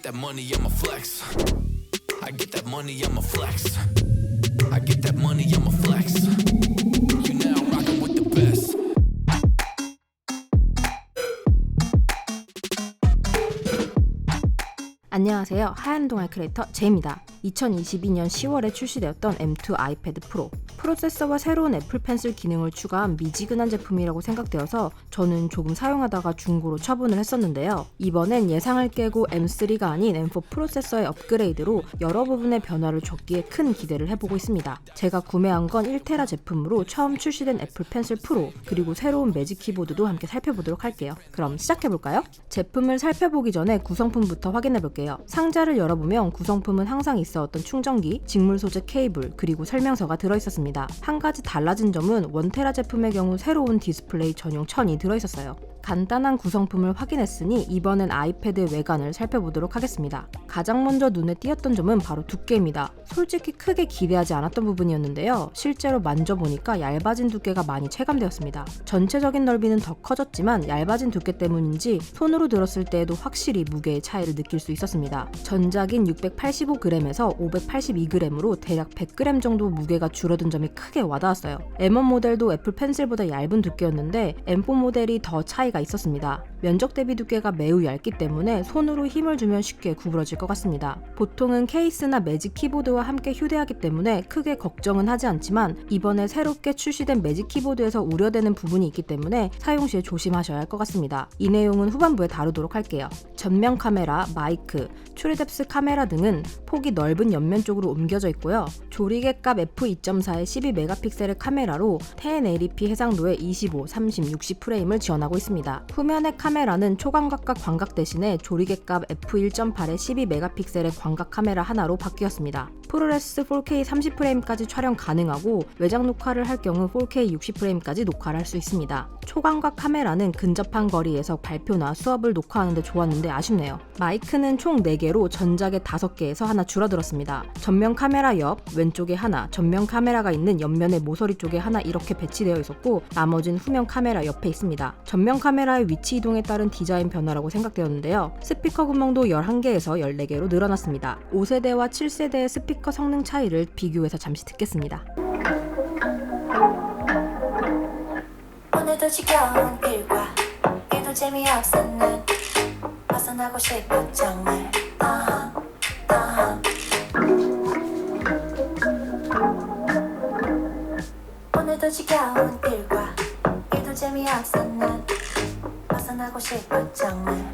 that money, I'ma flex. I get that money, I'ma flex. I get that money, I'ma flex. You now rockin' with the best. 안녕하세요. 하얀 동안 크리에이터 제입니다. 2022년 10월에 출시되었던 M2 아이패드 프로. 프로세서와 새로운 애플 펜슬 기능을 추가한 미지근한 제품이라고 생각되어서 저는 조금 사용하다가 중고로 처분을 했었는데요. 이번엔 예상을 깨고 M3가 아닌 M4 프로세서의 업그레이드로 여러 부분의 변화를 줬기에 큰 기대를 해보고 있습니다. 제가 구매한 건 1테라 제품으로 처음 출시된 애플 펜슬 프로, 그리고 새로운 매직 키보드도 함께 살펴보도록 할게요. 그럼 시작해볼까요? 제품을 살펴보기 전에 구성품부터 확인해볼게요. 상자를 열어보면 구성품은 항상 있어왔던 충전기, 직물 소재 케이블, 그리고 설명서가 들어있었습니다. 한 가지 달라진 점은 1테라 제품의 경우 새로운 디스플레이 전용 천이 들어있었어요. 간단한 구성품을 확인했으니 이번엔 아이패드 외관을 살펴보도록 하겠습니다. 가장 먼저 눈에 띄었던 점은 바로 두께입니다. 솔직히 크게 기대하지 않았던 부분이었는데요. 실제로 만져보니까 얇아진 두께가 많이 체감되었습니다. 전체적인 넓이는 더 커졌지만 얇아진 두께 때문인지 손으로 들었을 때에도 확실히 무게의 차이를 느낄 수 있었습니다. 전작인 685g에서 582g으로 대략 100g 정도 무게가 줄어든 점이 크게 와닿았어요. M1 모델도 애플 펜슬보다 얇은 두께였는데 M4 모델이 더 차이가 있었습니다. 면적 대비 두께가 매우 얇기 때문에 손으로 힘을 주면 쉽게 구부러질 것 같습니다. 보통은 케이스나 매직 키보드와 함께 휴대하기 때문에 크게 걱정은 하지 않지만 이번에 새롭게 출시된 매직 키보드에서 우려되는 부분이 있기 때문에 사용 시에 조심하셔야 할 것 같습니다. 이 내용은 후반부에 다루도록 할게요. 전면 카메라, 마이크, 트루뎁스 카메라 등은 폭이 넓은 옆면 쪽으로 옮겨져 있고요. 조리개값 f2.4의 12메가픽셀의 카메라로 1080p 해상도의 25, 30, 60 프레임을 지원하고 있습니다. 후면의 카메라는 초광각과 광각 대신에 조리개값 f1.8의 12메가픽셀의 광각 카메라 하나로 바뀌었습니다. 프로레스 4K 30프레임까지 촬영 가능하고 외장 녹화를 할 경우 4K 60프레임까지 녹화를 할 수 있습니다. 초광각 카메라는 근접한 거리에서 발표나 수업을 녹화하는 데 좋았는데 아쉽네요. 마이크는 총 4개로 전작의 5개에서 하나 줄어들었습니다. 전면 카메라 옆, 왼쪽에 하나, 전면 카메라가 있는 옆면의 모서리 쪽에 하나 이렇게 배치되어 있었고 나머지는 후면 카메라 옆에 있습니다. 전면 카메라의 위치 이동에 따른 디자인 변화라고 생각되었는데요. 스피커 구멍도 11개에서 14개로 늘어났습니다. 5세대와 7세대의 스피커 성능 차이를 비교해서 잠시 듣겠습니다. 오늘도 지겨운 일과 일도 재미없었는 벗어나고 싶어 정말 오늘도 지겨운 일과 일도 재미없었는 벗어나고 싶어 정말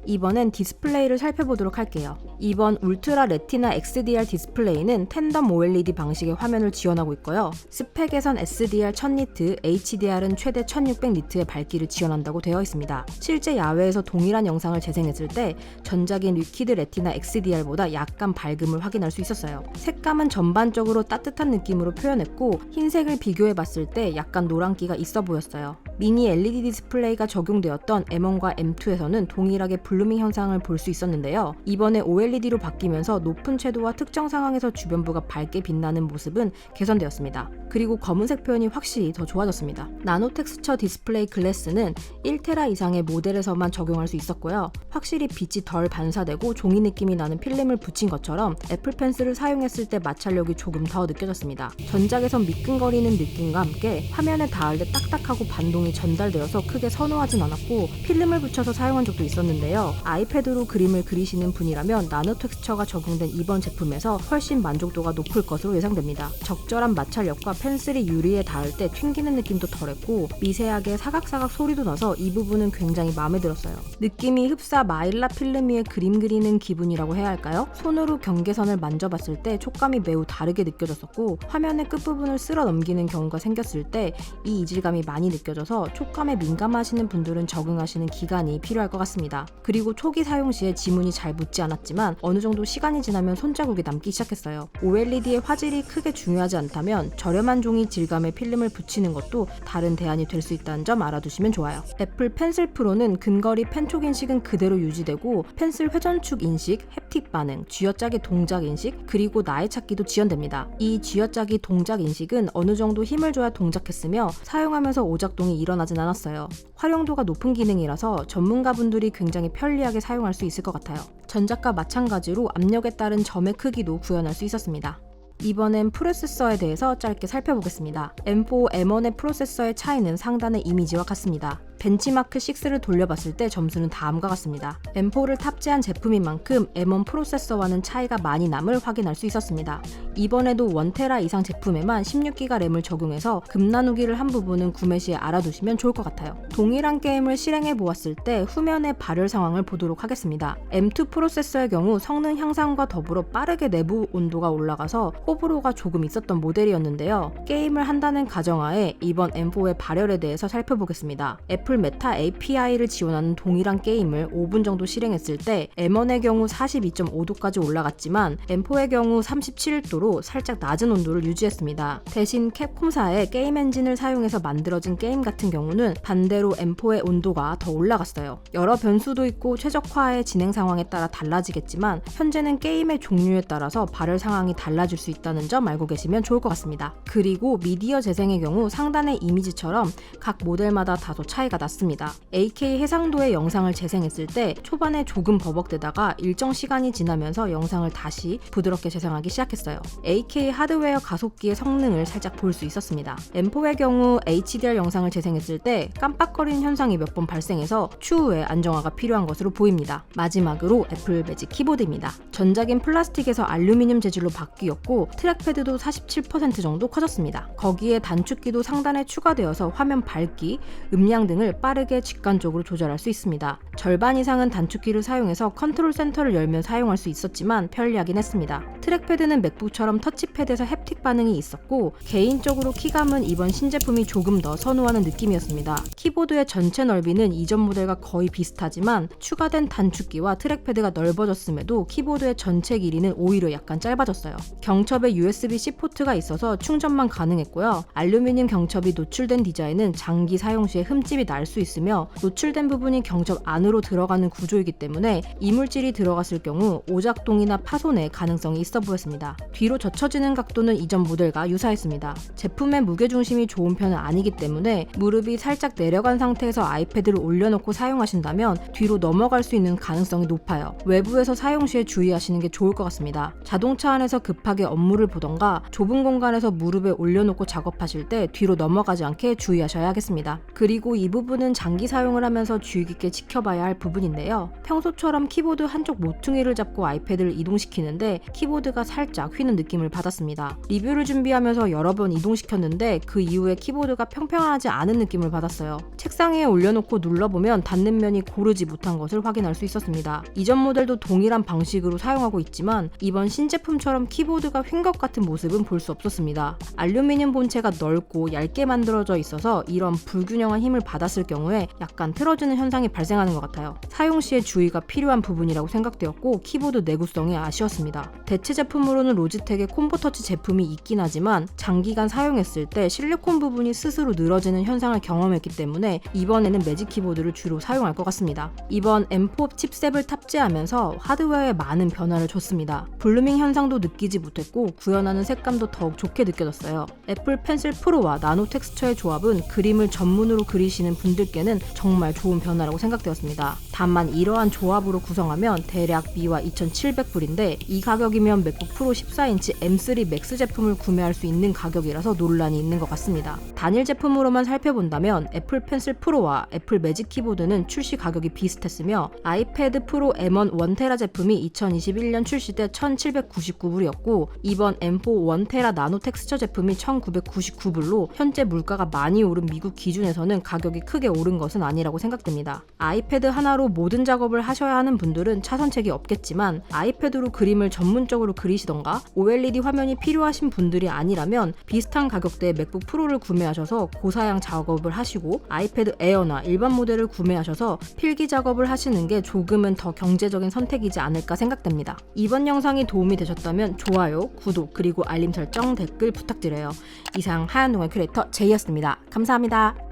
이번엔 디스플레이를 살펴보도록 할게요. 이번 울트라 레티나 XDR 디스플레이는 텐덤 OLED 방식의 화면을 지원하고 있고요. 스펙에선 SDR 1000니트, HDR은 최대 1600니트의 밝기를 지원한다고 되어 있습니다. 실제 야외에서 동일한 영상을 재생했을 때 전작인 리퀴드 레티나 XDR보다 약간 밝음을 확인할 수 있었어요. 색감은 전반적으로 따뜻한 느낌으로 표현했고 흰색을 비교해봤을 때 약간 노란기가 있어 보였어요. 미니 LED 디스플레이가 적용되었던 M1과 M2에서는 동일하게 블루밍 현상을 볼 수 있었는데요. 이번에 OLED로 바뀌면서 높은 채도와 특정 상황에서 주변부가 밝게 빛나는 모습은 개선되었습니다. 그리고 검은색 표현이 확실히 더 좋아졌습니다. 나노 텍스처 디스플레이 글래스는 1테라 이상의 모델에서만 적용할 수 있었고요. 확실히 빛이 덜 반사되고 종이 느낌이 나는 필름을 붙인 것처럼 애플 펜슬을 사용했을 때 마찰력이 조금 더 느껴졌습니다. 전작에선 미끈거리는 느낌과 함께 화면에 닿을 때 딱딱하고 반동이 전달되어서 크게 선호하진 않았고 필름을 붙여서 사용한 적도 있었는데요. 아이패드로 그림을 그리시는 분이라면 나노 텍스처가 적용된 이번 제품에서 훨씬 만족도가 높을 것으로 예상됩니다. 적절한 마찰력과 펜슬이 유리에 닿을 때 튕기는 느낌도 덜했고 미세하게 사각사각 소리도 나서 이 부분은 굉장히 마음에 들었어요. 느낌이 흡사 마일라 필름 위에 그림 그리는 기분이라고 해야 할까요? 손으로 경계선을 만져봤을 때 촉감이 매우 다르게 느껴졌었고 화면의 끝부분을 쓸어 넘기는 경우가 생겼을 때 이 이질감이 많이 느껴져서 촉감에 민감하시는 분들은 적응하시는 기간이 필요할 것 같습니다. 그리고 초기 사용 시에 지문이 잘 묻지 않았지만 하지만 어느 정도 시간이 지나면 손자국이 남기 시작했어요. OLED의 화질이 크게 중요하지 않다면 저렴한 종이 질감의 필름을 붙이는 것도 다른 대안이 될 수 있다는 점 알아두시면 좋아요. 애플 펜슬 프로는 근거리 펜촉 인식은 그대로 유지되고 펜슬 회전축 인식, 햅틱 반응, 쥐어짜기 동작 인식, 그리고 나의 찾기도 지원됩니다. 이 쥐어짜기 동작 인식은 어느 정도 힘을 줘야 동작했으며 사용하면서 오작동이 일어나진 않았어요. 활용도가 높은 기능이라서 전문가분들이 굉장히 편리하게 사용할 수 있을 것 같아요. 전작과 마찬가지로 압력에 따른 점의 크기도 구현할 수 있었습니다. 이번엔 프로세서에 대해서 짧게 살펴보겠습니다. M4, M1의 프로세서의 차이는 상단의 이미지와 같습니다. 벤치마크 6를 돌려봤을 때 점수는 다음과 같습니다. M4를 탑재한 제품인 만큼 M1 프로세서와는 차이가 많이 남을 확인할 수 있었습니다. 이번에도 1테라 이상 제품에만 16기가 램을 적용해서 금 나누기를 한 부분은 구매 시에 알아두시면 좋을 것 같아요. 동일한 게임을 실행해 보았을 때 후면의 발열 상황을 보도록 하겠습니다. M2 프로세서의 경우 성능 향상과 더불어 빠르게 내부 온도가 올라가서 호불호가 조금 있었던 모델이었는데요. 게임을 한다는 가정하에 이번 M4의 발열에 대해서 살펴보겠습니다. 애플 메타 API를 지원하는 동일한 게임을 5분 정도 실행했을 때 M1의 경우 42.5도까지 올라갔지만 M4의 경우 37도로 살짝 낮은 온도를 유지했습니다. 대신 캡콤사의 게임 엔진을 사용해서 만들어진 게임 같은 경우는 반대로 M4의 온도가 더 올라갔어요. 여러 변수도 있고 최적화의 진행 상황에 따라 달라지겠지만 현재는 게임의 종류에 따라서 발열 상황이 달라질 수 있다는 점 알고 계시면 좋을 것 같습니다. 그리고 미디어 재생의 경우 상단의 이미지처럼 각 모델마다 다소 차이가 났습니다. AK 해상도의 영상을 재생했을 때 초반에 조금 버벅대다가 일정 시간이 지나면서 영상을 다시 부드럽게 재생하기 시작했어요. AK 하드웨어 가속기의 성능을 살짝 볼 수 있었습니다. M4의 경우 HDR 영상을 재생했을 때 깜빡거리는 현상이 몇 번 발생해서 추후에 안정화가 필요한 것으로 보입니다. 마지막으로 애플 매직 키보드입니다. 전작인 플라스틱에서 알루미늄 재질로 바뀌었고 트랙패드도 47% 정도 커졌습니다. 거기에 단축키도 상단에 추가되어서 화면 밝기, 음량 등을 빠르게 직관적으로 조절할 수 있습니다. 절반 이상은 단축키를 사용해서 컨트롤 센터를 열면 사용할 수 있었지만 편리하긴 했습니다. 트랙패드는 맥북처럼 터치패드에서 햅틱 반응이 있었고 개인적으로 키감은 이번 신제품이 조금 더 선호하는 느낌이었습니다. 키보드의 전체 넓이는 이전 모델과 거의 비슷하지만 추가된 단축키와 트랙패드가 넓어졌음에도 키보드의 전체 길이는 오히려 약간 짧아졌어요. 경첩에 USB-C 포트가 있어서 충전만 가능했고요. 알루미늄 경첩이 노출된 디자인은 장기 사용 시에 흠집이 날 수 있으며 노출된 부분이 경첩 안으로 들어가는 구조이기 때문에 이물질이 들어갔을 경우 오작동이나 파손의 가능성이 있어 보였습니다. 뒤로 젖혀지는 각도는 이전 모델과 유사했습니다. 제품의 무게중심이 좋은 편은 아니기 때문에 무릎이 살짝 내려간 상태에서 아이패드를 올려놓고 사용하신다면 뒤로 넘어갈 수 있는 가능성이 높아요. 외부에서 사용 시에 주의하시는 게 좋을 것 같습니다. 자동차 안에서 급하게 업무를 보던가 좁은 공간에서 무릎에 올려놓고 작업하실 때 뒤로 넘어가지 않게 주의하셔야 하겠습니다. 그리고 이 부분은 장기 사용을 하면서 주의 깊게 지켜봐야 할 부분인데요. 평소처럼 키보드 한쪽 모퉁이를 잡고 아이패드를 이동시키는데 키보드가 살짝 휘는 느낌을 받았습니다. 리뷰를 준비하면서 여러 번 이동시켰는데 그 이후에 키보드가 평평하지 않은 느낌을 받았어요. 책상 위에 올려놓고 눌러보면 닿는 면이 고르지 못한 것을 확인할 수 있었습니다. 이전 모델도 동일한 방식으로 사용하고 있지만 이번 신제품처럼 키보드가 휜 것 같은 모습은 볼 수 없었습니다. 알루미늄 본체가 넓고 얇게 만들어져 있어서 이런 불균형한 힘을 받았을 경우에 약간 틀어지는 현상이 발생하는 것 같아요. 사용 시에 주의가 필요한 부분이라고 생각되었고 키보드 내구성이 아쉬웠습니다. 대체 제품으로는 로지텍의 콤보터치 제품이 있긴 하지만 장기간 사용했을 때 실리콘 부분이 스스로 늘어지는 현상을 경험했기 때문에 이번에는 매직 키보드를 주로 사용할 것 같습니다. 이번 M4 칩셋을 탑재하면서 하드웨어에 많은 변화를 줬습니다. 블루밍 현상도 느끼지 못했고 구현하는 색감도 더욱 좋게 느껴졌어요. 애플 펜슬 프로와 나노 텍스처의 조합은 그림을 전문으로 그리시는 분들께는 정말 좋은 변화라고 생각되었습니다. 다만 이러한 조합으로 구성하면 대략 미화 2,700불인데 이 가격이면 맥북 프로 14인치 M3 맥스 제품을 구매할 수 있는 가격이라서 논란이 있는 것 같습니다. 단일 제품으로만 살펴본다면 애플 펜슬 프로와 애플 매직 키보드는 출시 가격이 비슷했으며 아이패드 프로 M1 1테라 제품이 2021년 출시 때 1,799불이었고 이번 M4 1테라 나노 텍스처 제품이 1,999불로 현재 물가가 많이 오른 미국 기준에서는 가격이 크게 크게 오른 것은 아니라고 생각됩니다. 아이패드 하나로 모든 작업을 하셔야 하는 분들은 차선책이 없겠지만 아이패드로 그림을 전문적으로 그리시던가 OLED 화면이 필요하신 분들이 아니라면 비슷한 가격대의 맥북 프로를 구매하셔서 고사양 작업을 하시고 아이패드 에어나 일반 모델을 구매하셔서 필기 작업을 하시는 게 조금은 더 경제적인 선택이지 않을까 생각됩니다. 이번 영상이 도움이 되셨다면 좋아요, 구독, 그리고 알림 설정, 댓글 부탁드려요. 이상 하얀동의 큐레이터 제이였습니다. 감사합니다.